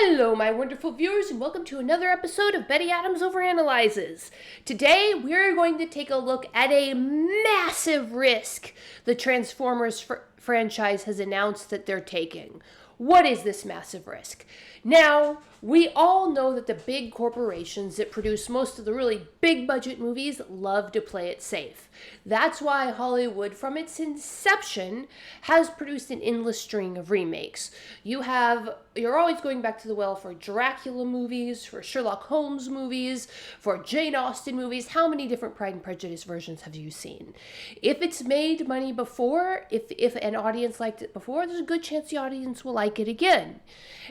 Hello, my wonderful viewers, and welcome to another episode of Betty Adams Overanalyzes. Today, we're going to take a look at a massive risk the Transformers franchise has announced that they're taking. What is this massive risk? Now, we all know that the big corporations that produce most of the really big budget movies love to play it safe. That's why Hollywood, from its inception, has produced an endless string of remakes. You're always going back to the well for Dracula movies, for Sherlock Holmes movies, for Jane Austen movies. How many different Pride and Prejudice versions have you seen? If it's made money before, if an audience liked it before, there's a good chance the audience will like it again.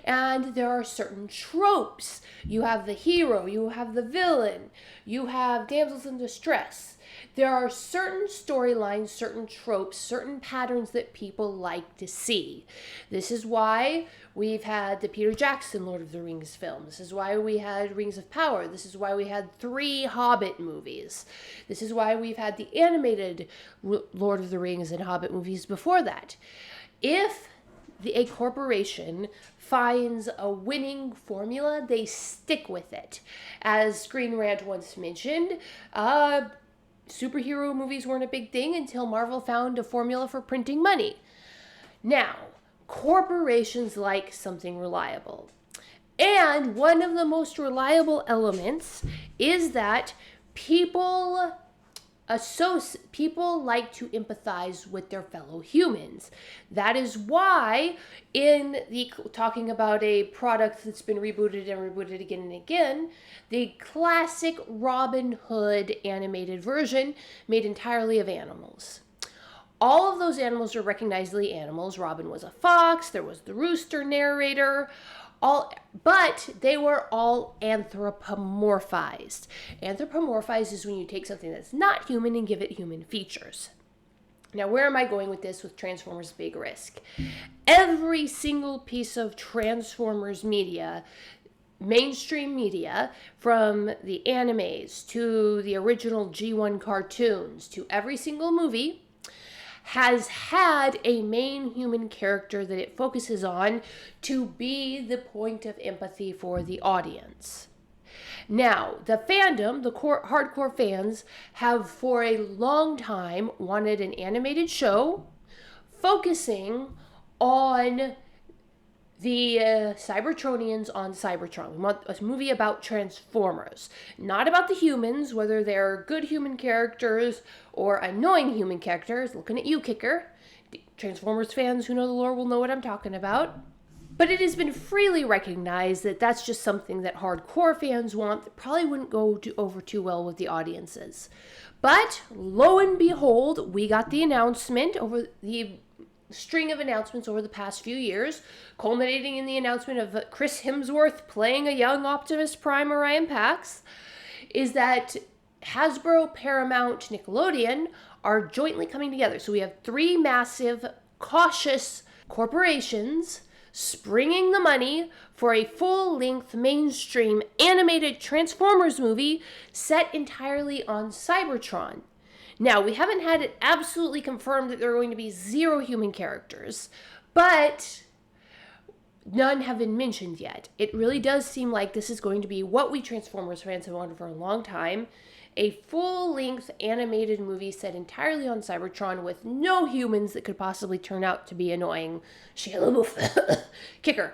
And there are certain tropes. You have the hero, you have the villain, you have damsels in distress. There are certain storylines, certain tropes, certain patterns that people like to see. This is why we've had the Peter Jackson Lord of the Rings film. This is why we had Rings of Power. This is why we had 3 Hobbit movies. This is why we've had the animated Lord of the Rings and Hobbit movies before that. If a corporation finds a winning formula, they stick with it. As Screen Rant once mentioned, superhero movies weren't a big thing until Marvel found a formula for printing money. Now, corporations like something reliable. And one of the most reliable elements is that people like to empathize with their fellow humans. That is why talking about a product that's been rebooted and rebooted again and again, the classic Robin Hood animated version made entirely of animals. All of those animals are recognizably animals. Robin was a fox, there was the rooster narrator, but they were all anthropomorphized. Anthropomorphized is when you take something that's not human and give it human features. Now, where am I going with this with Transformers Big Risk? Every single piece of Transformers media, mainstream media, from the animes to the original G1 cartoons to every single movie, has had a main human character that it focuses on to be the point of empathy for the audience. Now, the fandom, the hardcore fans, have for a long time wanted an animated show focusing on the Cybertronians on Cybertron. We want a movie about Transformers, not about the humans, whether they're good human characters or annoying human characters. Looking at you, Kicker. Transformers fans who know the lore will know what I'm talking about. But it has been freely recognized that that's just something that hardcore fans want that probably wouldn't go over too well with the audiences. But lo and behold, we got the announcement over the string of announcements over the past few years, culminating in the announcement of Chris Hemsworth playing a young Optimus Prime Orion Pax, is that Hasbro, Paramount, Nickelodeon are jointly coming together. So we have 3 massive, cautious corporations springing the money for a full-length, mainstream, animated Transformers movie set entirely on Cybertron. Now, we haven't had it absolutely confirmed that there are going to be 0 human characters, but none have been mentioned yet. It really does seem like this is going to be what we Transformers fans have wanted for a long time, a full-length animated movie set entirely on Cybertron with no humans that could possibly turn out to be annoying Kicker.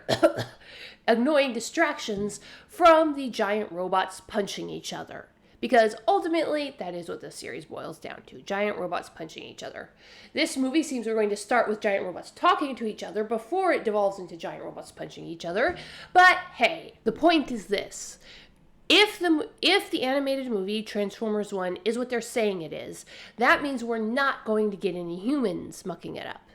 Annoying distractions from the giant robots punching each other. Because ultimately, that is what this series boils down to. Giant robots punching each other. This movie seems we're going to start with giant robots talking to each other before it devolves into giant robots punching each other. But hey, the point is this. If the animated movie Transformers 1 is what they're saying it is, that means we're not going to get any humans mucking it up.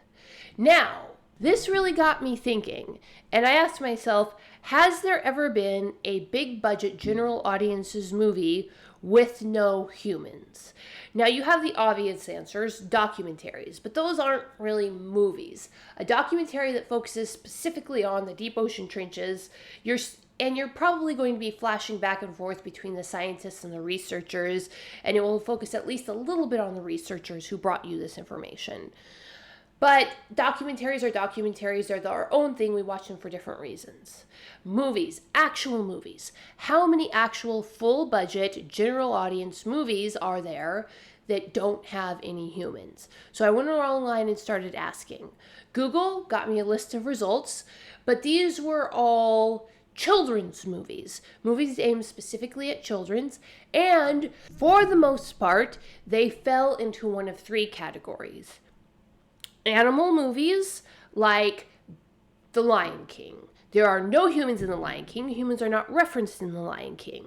Now, this really got me thinking, and I asked myself, has there ever been a big budget general audiences movie with no humans? Now, you have the obvious answers, documentaries, but those aren't really movies. A documentary that focuses specifically on the deep ocean trenches, you're probably going to be flashing back and forth between the scientists and the researchers, and it will focus at least a little bit on the researchers who brought you this information. But documentaries are documentaries. They're their own thing. We watch them for different reasons. Movies, actual movies. How many actual full budget, general audience movies are there that don't have any humans? So I went online and started asking. Google got me a list of results, but these were all children's movies aimed specifically at children's, and for the most part, they fell into one of three categories. Animal movies like The Lion King. There are no humans in The Lion King. Humans are not referenced in The Lion King.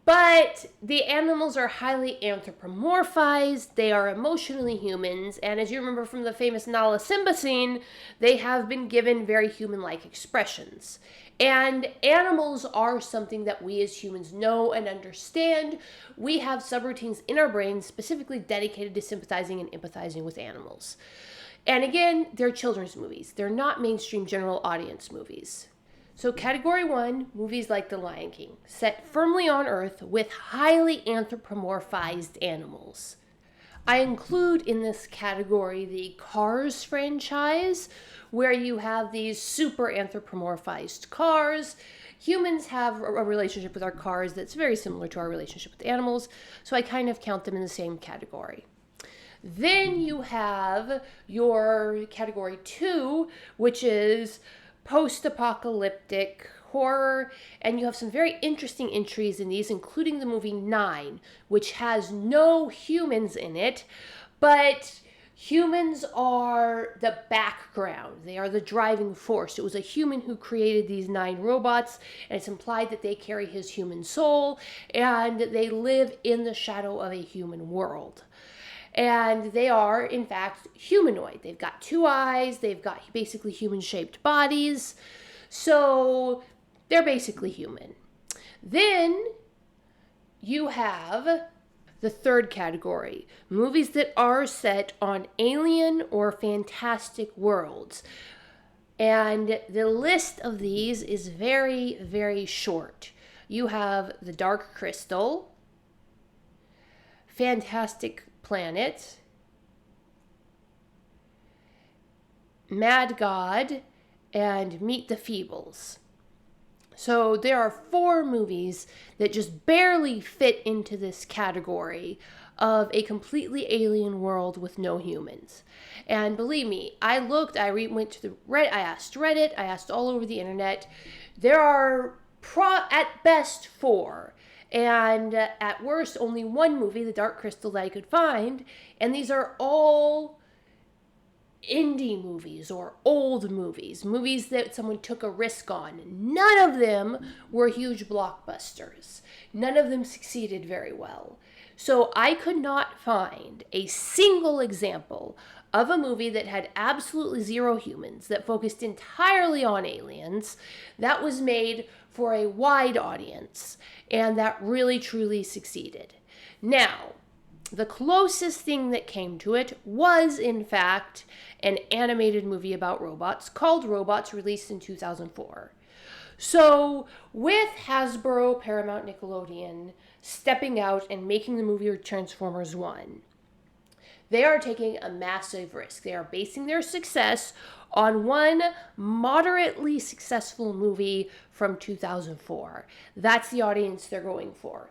But the animals are highly anthropomorphized. They are emotionally humans. And as you remember from the famous Nala Simba scene, they have been given very human-like expressions. And animals are something that we as humans know and understand. We have subroutines in our brains specifically dedicated to sympathizing and empathizing with animals. And again, they're children's movies. They're not mainstream general audience movies. So category 1, movies like The Lion King, set firmly on Earth with highly anthropomorphized animals. I include in this category the Cars franchise, where you have these super anthropomorphized cars. Humans have a relationship with our cars that's very similar to our relationship with animals, so I kind of count them in the same category. Then you have your category 2, which is post-apocalyptic horror, and you have some very interesting entries in these, including the movie 9, which has no humans in it, but humans are the background. They are the driving force. It was a human who created these 9 robots, and it's implied that they carry his human soul, and they live in the shadow of a human world. And they are, in fact, humanoid. They've got 2 eyes. They've got basically human-shaped bodies. So they're basically human. Then you have the third category, movies that are set on alien or fantastic worlds. And the list of these is very, very short. You have The Dark Crystal, Fantastic Planet, Mad God, and Meet the Feebles. So there are 4 movies that just barely fit into this category of a completely alien world with no humans. And believe me, I went to the Reddit, I asked Reddit, I asked all over the internet. There are at best 4. And at worst, only 1 movie, The Dark Crystal, that I could find. And these are all indie movies or old movies, movies that someone took a risk on. None of them were huge blockbusters. None of them succeeded very well. So I could not find a single example of a movie that had absolutely 0 humans, that focused entirely on aliens, that was made for a wide audience, and that really truly succeeded. Now, the closest thing that came to it was, in fact, an animated movie about robots called Robots, released in 2004. So, with Hasbro, Paramount, Nickelodeon stepping out and making the movie Transformers 1, they are taking a massive risk. They are basing their success on one moderately successful movie from 2004. That's the audience they're going for.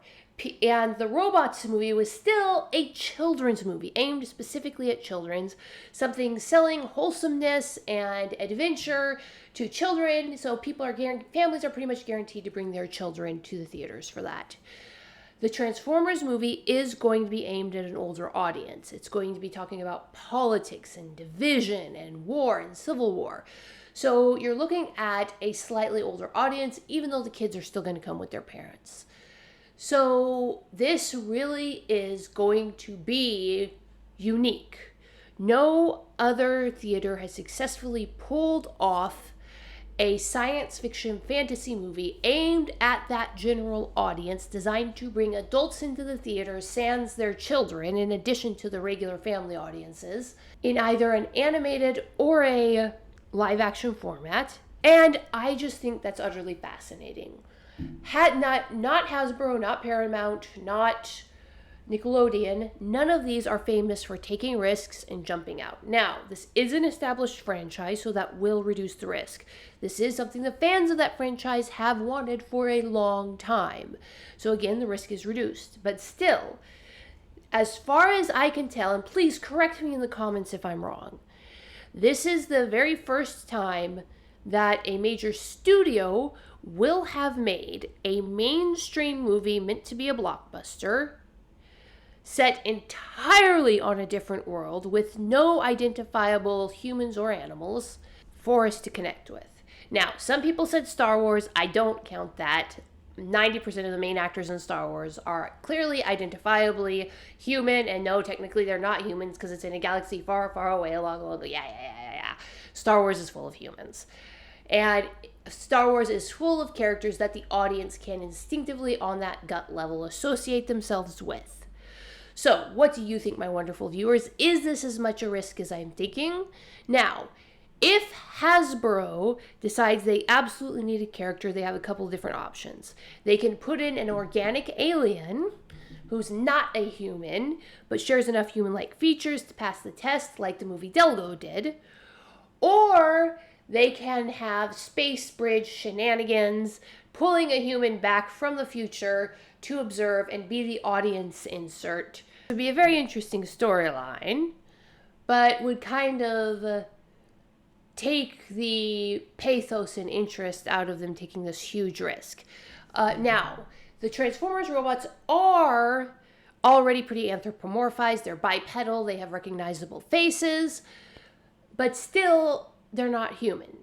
And the Robots movie was still a children's movie, aimed specifically at children's, something selling wholesomeness and adventure to children. So families are pretty much guaranteed to bring their children to the theaters for that. The Transformers movie is going to be aimed at an older audience. It's going to be talking about politics and division and war and civil war. So you're looking at a slightly older audience, even though the kids are still going to come with their parents. So this really is going to be unique. No other theater has successfully pulled off a science fiction fantasy movie aimed at that general audience, designed to bring adults into the theater sans their children, in addition to the regular family audiences, in either an animated or a live action format. And I just think that's utterly fascinating. Had not Hasbro, not Paramount, not Nickelodeon, none of these are famous for taking risks and jumping out. Now, this is an established franchise, so that will reduce the risk. This is something the fans of that franchise have wanted for a long time. So again, the risk is reduced. But still, as far as I can tell, and please correct me in the comments if I'm wrong, this is the very first time that a major studio will have made a mainstream movie meant to be a blockbuster set entirely on a different world with no identifiable humans or animals for us to connect with. Now, some people said Star Wars. I don't count that. 90% of the main actors in Star Wars are clearly identifiably human, and no, technically they're not humans because it's in a galaxy far, far away along the yeah. Star Wars is full of humans. And Star Wars is full of characters that the audience can instinctively, on that gut level, associate themselves with. So, what do you think, my wonderful viewers? Is this as much a risk as I'm thinking? Now, if Hasbro decides they absolutely need a character, they have a couple of different options. They can put in an organic alien who's not a human, but shares enough human-like features to pass the test, like the movie Delgo did. Or they can have space bridge shenanigans, pulling a human back from the future to observe and be the audience insert. It would be a very interesting storyline, but would kind of take the pathos and interest out of them taking this huge risk. Now, the Transformers robots are already pretty anthropomorphized. They're bipedal, they have recognizable faces, but still, they're not human.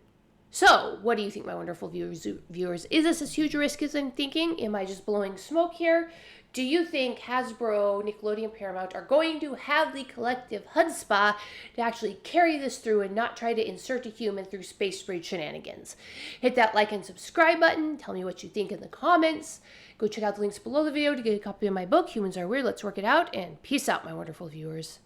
So, what do you think, my wonderful viewers? Is this as huge a risk as I'm thinking? Am I just blowing smoke here? Do you think Hasbro, Nickelodeon, Paramount are going to have the collective chutzpah to actually carry this through and not try to insert a human through space bridge shenanigans? Hit that like and subscribe button. Tell me what you think in the comments. Go check out the links below the video to get a copy of my book, Humans Are Weird, Let's Work It Out. And peace out, my wonderful viewers.